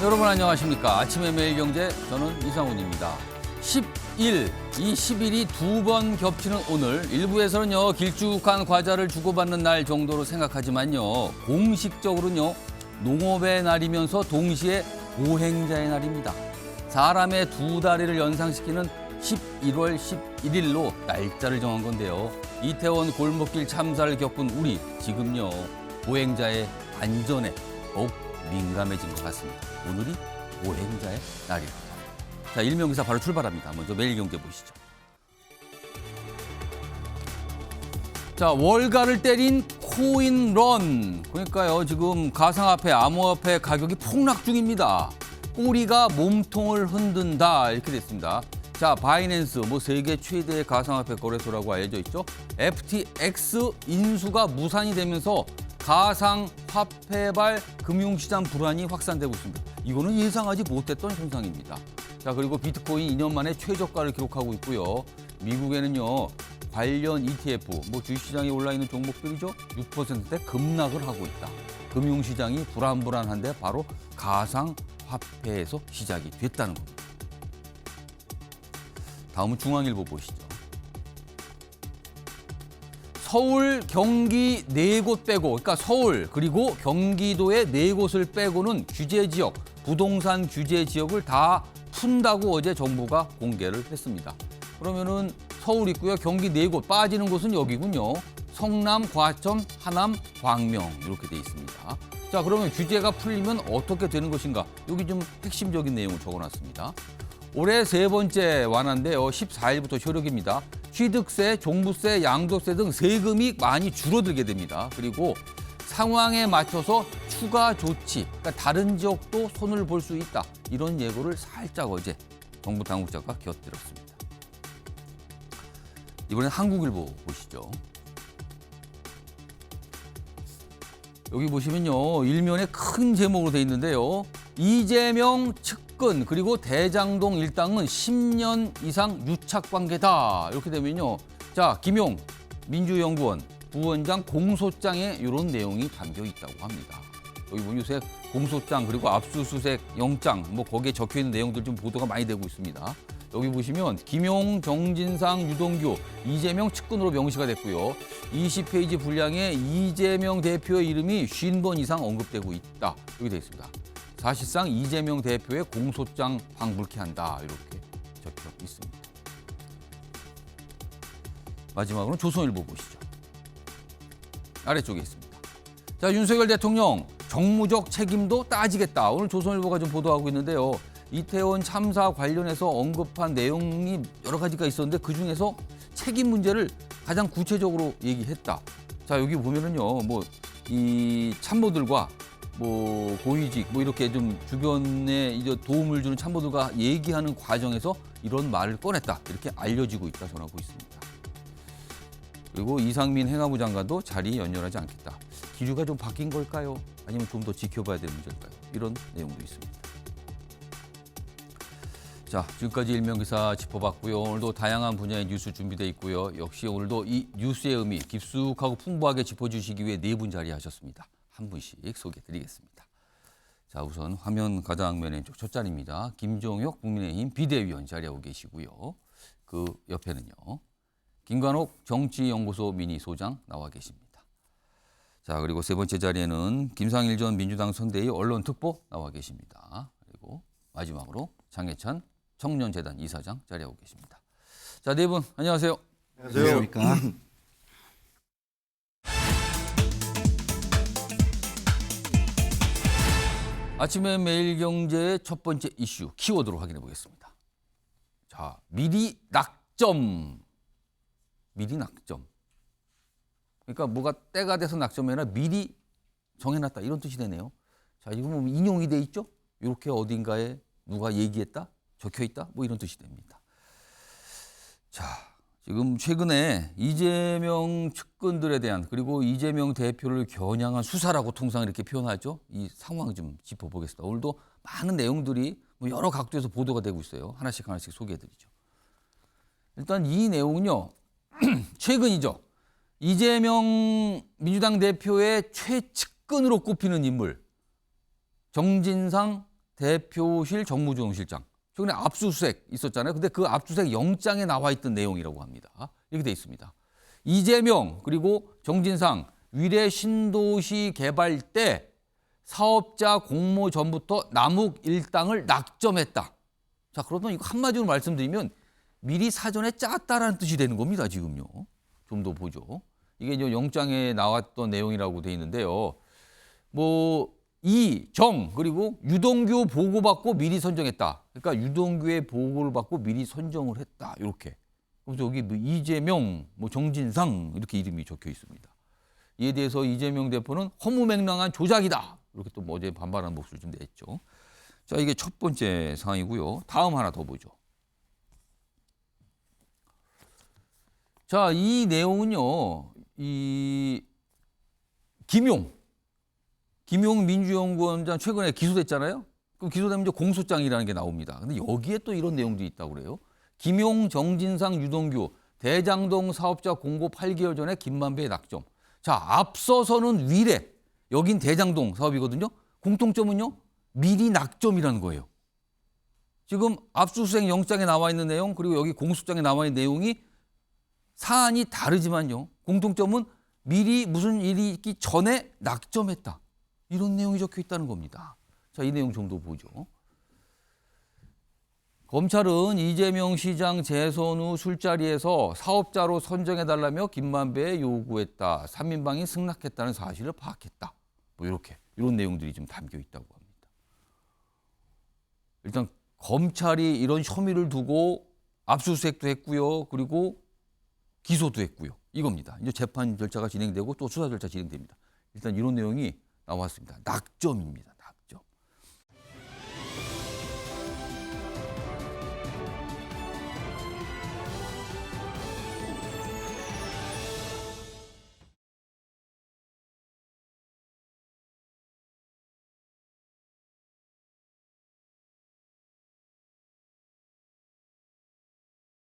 여러분 안녕하십니까. 아침의 매일경제 저는 이상훈입니다. 10일, 이 10일이 두 번 겹치는 오늘 일부에서는요 길쭉한 과자를 주고받는 날 정도로 생각하지만요 공식적으로는요 농업의 날이면서 동시에 보행자의 날입니다. 사람의 두 다리를 연상시키는 11월 11일로 날짜를 정한 건데요. 이태원 골목길 참사를 겪은 우리 지금요 보행자의 안전에 더욱 민감해진 것 같습니다. 오늘이 보행자의 날입니다. 자, 일명기사 바로 출발합니다. 먼저 매일경제 보시죠. 자, 월가를 때린 코인런. 그러니까요, 지금 가상화폐, 암호화폐 가격이 폭락 중입니다. 꼬리가 몸통을 흔든다. 이렇게 됐습니다. 자, 바이낸스, 세계 최대의 가상화폐 거래소라고 알려져 있죠. FTX 인수가 무산이 되면서 가상화폐발 금융시장 불안이 확산되고 있습니다. 이거는 예상하지 못했던 현상입니다. 자, 그리고 비트코인 2년 만에 최저가를 기록하고 있고요. 미국에는요, 관련 ETF, 주식시장에 올라있는 종목들이죠. 6%대 급락을 하고 있다. 금융시장이 불안한데 바로 가상화폐에서 시작이 됐다는 겁니다. 다음은 중앙일보 보시죠. 서울, 경기 네 곳 빼고, 그러니까 서울 그리고 경기도의 네 곳을 빼고는 규제 지역, 부동산 규제 지역을 다 푼다고 어제 정부가 공개를 했습니다. 그러면은 서울 있고요, 경기 네 곳 빠지는 곳은 여기군요. 성남, 과천, 하남, 광명 이렇게 돼 있습니다. 자, 그러면 규제가 풀리면 어떻게 되는 것인가? 여기 좀 핵심적인 내용을 적어놨습니다. 올해 세 번째 완화인데요. 14일부터 효력입니다. 취득세, 종부세, 양도세 등 세금이 많이 줄어들게 됩니다. 그리고 상황에 맞춰서 추가 조치, 그러니까 다른 지역도 손을 볼 수 있다. 이런 예고를 살짝 어제 정부 당국자가 곁들였습니다. 이번엔 한국일보 보시죠. 여기 보시면요. 일면에 큰 제목으로 돼 있는데요. 이재명 측근 그리고 대장동 일당은 10년 이상 유착관계다. 이렇게 되면요. 자, 김용 민주연구원 부원장 공소장에 이런 내용이 담겨 있다고 합니다. 여기 요새 공소장 그리고 압수수색 영장 거기에 적혀있는 내용들 좀 보도가 많이 되고 있습니다. 여기 보시면 김용, 정진상, 유동규, 이재명 측근으로 명시가 됐고요. 20페이지 분량에 이재명 대표의 이름이 50번 이상 언급되고 있다. 여기 되어 있습니다. 사실상 이재명 대표의 공소장 방불케 한다. 이렇게 적혀 있습니다. 마지막으로 조선일보 보시죠. 아래쪽에 있습니다. 자, 윤석열 대통령 정무적 책임도 따지겠다. 오늘 조선일보가 좀 보도하고 있는데요. 이태원 참사 관련해서 언급한 내용이 여러 가지가 있었는데 그중에서 책임 문제를 가장 구체적으로 얘기했다. 자, 여기 보면은요. 이 참모들과 고위직 이렇게 좀 주변에 이제 도움을 주는 참모들과 얘기하는 과정에서 이런 말을 꺼냈다. 이렇게 알려지고 있다 전하고 있습니다. 그리고 이상민 행안부 장관도 자리 연연하지 않겠다. 기류가 좀 바뀐 걸까요? 아니면 좀 더 지켜봐야 될 문제일까요? 이런 내용도 있습니다. 자, 지금까지 일명기사 짚어봤고요. 오늘도 다양한 분야의 뉴스 준비되어 있고요. 역시 오늘도 이 뉴스의 의미 깊숙하고 풍부하게 짚어주시기 위해 네 분 자리하셨습니다. 한 분씩 소개해드리겠습니다. 자, 우선 화면 가장면 왼쪽 첫 자리입니다. 김종혁 국민의힘 비대위원 자리하고 계시고요. 그 옆에는요. 김관옥 정치연구소 미니소장 나와 계십니다. 자, 그리고 세 번째 자리에는 김상일 전 민주당 선대위 언론특보 나와 계십니다. 그리고 마지막으로 장해찬 청년재단 이사장 자리하고 계십니다. 자, 네 분 안녕하세요. 안녕하십니까. 아침에 매일경제의 첫 번째 이슈 키워드로 확인해 보겠습니다. 자, 미리 낙점. 미리 낙점. 그러니까 뭐가 때가 돼서 낙점이 아니라 미리 정해놨다 이런 뜻이 되네요. 자, 이거 인용이 돼 있죠? 이렇게 어딘가에 누가 얘기했다? 적혀있다? 이런 뜻이 됩니다. 자, 지금 최근에 이재명 측근들에 대한 그리고 이재명 대표를 겨냥한 수사라고 통상 이렇게 표현하죠. 이 상황 좀 짚어보겠습니다. 오늘도 많은 내용들이 여러 각도에서 보도가 되고 있어요. 하나씩 소개해드리죠. 일단 이 내용은요. 최근이죠. 이재명 민주당 대표의 최측근으로 꼽히는 인물 정진상 대표실 정무조정실장. 최근에 압수수색 있었잖아요. 근데 그 압수수색 영장에 나와 있던 내용이라고 합니다. 이렇게 돼 있습니다. 이재명 그리고 정진상 위례 신도시 개발 때 사업자 공모 전부터 남욱 일당을 낙점했다. 자, 그러면 이거 한마디로 말씀드리면 미리 사전에 짰다라는 뜻이 되는 겁니다. 지금요. 좀 더 보죠. 이게 이제 영장에 나왔던 내용이라고 돼 있는데요. 뭐 이정 그리고 유동규 보고받고 미리 선정했다. 그러니까 유동규의 보고를 받고 미리 선정을 했다. 이렇게. 그래서 여기 뭐 이재명, 뭐 정진상 이렇게 이름이 적혀 있습니다. 이에 대해서 이재명 대표는 허무맹랑한 조작이다. 이렇게 또 어제 반발하는 목소리를 좀 냈죠. 자, 이게 첫 번째 사항이고요. 다음 하나 더 보죠. 자, 이 내용은요. 이 김용 민주연구원장 최근에 기소됐잖아요. 그럼 기소되면 이제 공소장이라는 게 나옵니다. 근데 여기에 또 이런 내용도 있다고 그래요. 김용, 정진상, 유동규 대장동 사업자 공고 8개월 전에 김만배의 낙점. 자, 앞서서는 위례, 여긴 대장동 사업이거든요. 공통점은요. 미리 낙점이라는 거예요. 지금 압수수색 영장에 나와 있는 내용 그리고 여기 공소장에 나와 있는 내용이 사안이 다르지만요. 공통점은 미리 무슨 일이 있기 전에 낙점했다. 이런 내용이 적혀 있다는 겁니다. 자, 이 내용 좀 더 보죠. 검찰은 이재명 시장 재선 후 술자리에서 사업자로 선정해달라며 김만배에 요구했다. 3인방이 승낙했다는 사실을 파악했다. 뭐 이런 내용들이 좀 담겨 있다고 합니다. 일단 검찰이 이런 혐의를 두고 압수수색도 했고요. 그리고 기소도 했고요. 이겁니다. 이제 재판 절차가 진행되고 또 수사 절차 진행됩니다. 일단 이런 내용이 나왔습니다. 낙점입니다.